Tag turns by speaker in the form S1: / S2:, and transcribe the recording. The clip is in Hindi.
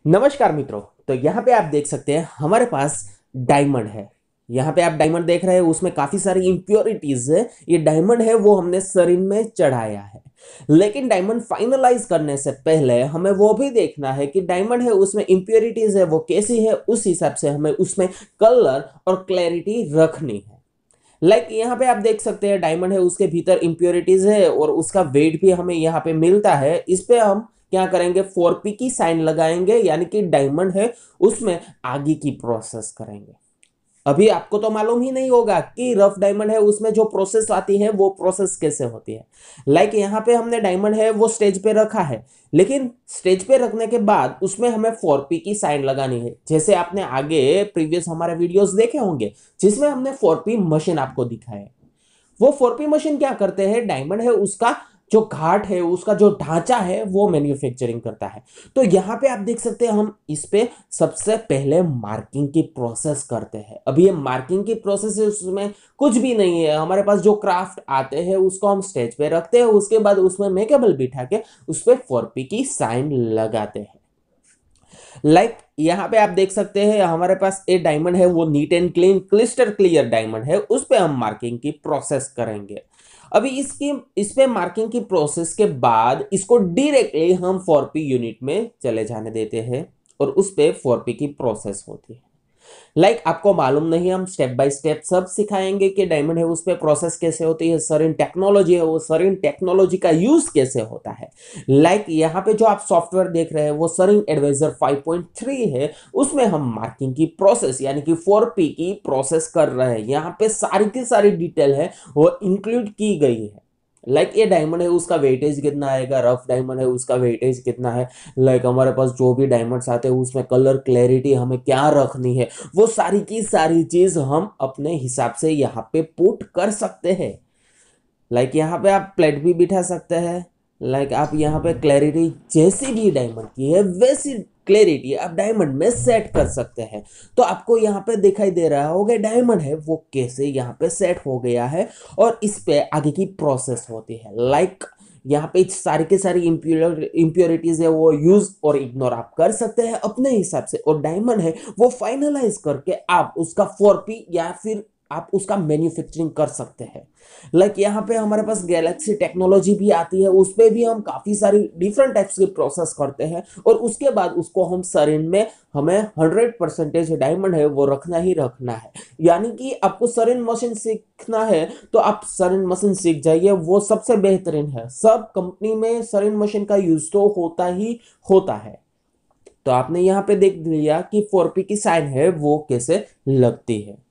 S1: नमस्कार मित्रों। तो यहाँ पे आप देख सकते हैं हमारे पास डायमंड है। यहाँ पे आप डायमंड देख रहे हैं, उसमें काफी सारी इंप्योरिटीज है। ये डायमंड है वो हमने शरीर में चढ़ाया है, लेकिन डायमंड फाइनलाइज करने से पहले हमें वो भी देखना है कि डायमंड है उसमें इंप्योरिटीज है वो कैसी है। उस हिसाब से हमें उसमें कलर और क्लैरिटी रखनी है। यहाँ पे आप देख सकते हैं डायमंड है उसके भीतर इंप्योरिटीज है और उसका वेट भी हमें यहाँ पे मिलता है। इस पे हम क्या करेंगे, 4P की साइन लगाएंगे, यानी कि डायमंड है उसमें आगे की प्रोसेस करेंगे। अभी आपको तो मालूम ही नहीं होगा कि रफ डायमंड है उसमें जो प्रोसेस आती है वो प्रोसेस कैसे होती है। यहाँ पे हमने डायमंड है वो स्टेज पे रखा है, लेकिन स्टेज पे रखने के बाद उसमें हमें 4P की साइन लगानी है। जैसे आपने आगे प्रीवियस हमारे वीडियोस देखे होंगे जिसमें हमने 4P मशीन आपको दिखाया है। वो 4P मशीन क्या करते हैं, डायमंड है उसका जो घाट है उसका जो ढांचा है वो मैन्युफैक्चरिंग करता है। तो यहाँ पे आप देख सकते हैं हम इस पे सबसे पहले मार्किंग की प्रोसेस करते हैं। अभी ये मार्किंग की प्रोसेस है उसमें कुछ भी नहीं है। हमारे पास जो क्राफ्ट आते हैं उसको हम स्टेज पे रखते हैं, उसके बाद उसमें मेकेबल बिठा के उस पर 4P की साइन लगाते हैं। यहाँ पे आप देख सकते हैं हमारे पास ए डायमंड है वो neat and clean clyster clear diamond है, उस पे हम मार्किंग की प्रोसेस करेंगे। अभी इस पे मार्किंग की प्रोसेस के बाद इसको डायरेक्टली हम 4P यूनिट में चले जाने देते हैं और उस पे 4P की प्रोसेस होती है। आपको मालूम नहीं, हम स्टेप बाय स्टेप सब सिखाएंगे कि डायमंड है उस पे प्रोसेस कैसे होती है, सरिन टेक्नोलॉजी है वो सरिन टेक्नोलॉजी का यूज कैसे होता है। यहाँ पे जो आप सॉफ्टवेयर देख रहे हैं वो सरिन एडवाइजर 5.3 है, उसमें हम मार्किंग की प्रोसेस यानी कि 4P की प्रोसेस कर रहे हैं। यहाँ पे सारी की सारी डिटेल है वो इंक्लूड की गई है। ये डायमंड है उसका वेटेज कितना आएगा, रफ डायमंड है उसका वेटेज कितना है, हमारे पास जो भी डायमंड्स आते हैं उसमें कलर क्लैरिटी हमें क्या रखनी है, वो सारी की सारी चीज हम अपने हिसाब से यहाँ पे पुट कर सकते हैं। यहाँ पे आप प्लेट भी बिठा सकते हैं। आप यहाँ पे क्लैरिटी जैसी भी डायमंड की है वैसी क्लैरिटी आप डायमंड में सेट कर सकते हैं। तो आपको यहाँ पे दिखाई दे रहा होगा डायमंड है वो कैसे यहाँ पे सेट हो गया है और इस पे आगे की प्रोसेस होती है। यहाँ पे सारी के सारी इंप्योरिटीज है वो यूज और इग्नोर आप कर सकते हैं अपने हिसाब से, और डायमंड है वो फाइनलाइज करके आप उसका 4P या फिर आप उसका मैन्युफैक्चरिंग कर सकते हैं। यहाँ पे हमारे पास गैलेक्सी टेक्नोलॉजी भी आती है, उस पे भी हम काफी सारी डिफरेंट टाइप्स की प्रोसेस करते हैं और उसके बाद उसको हम सरिन में हमें 100% डायमंड है वो रखना ही रखना है। यानी कि आपको सरिन मशीन सीखना है तो आप सरिन मशीन सीख जाइए, वो सबसे बेहतरीन है। सब कंपनी में सरिन मशीन का यूज तो होता ही होता है। तो आपने यहाँ पे देख लिया कि 4P की साइन है वो कैसे लगती है।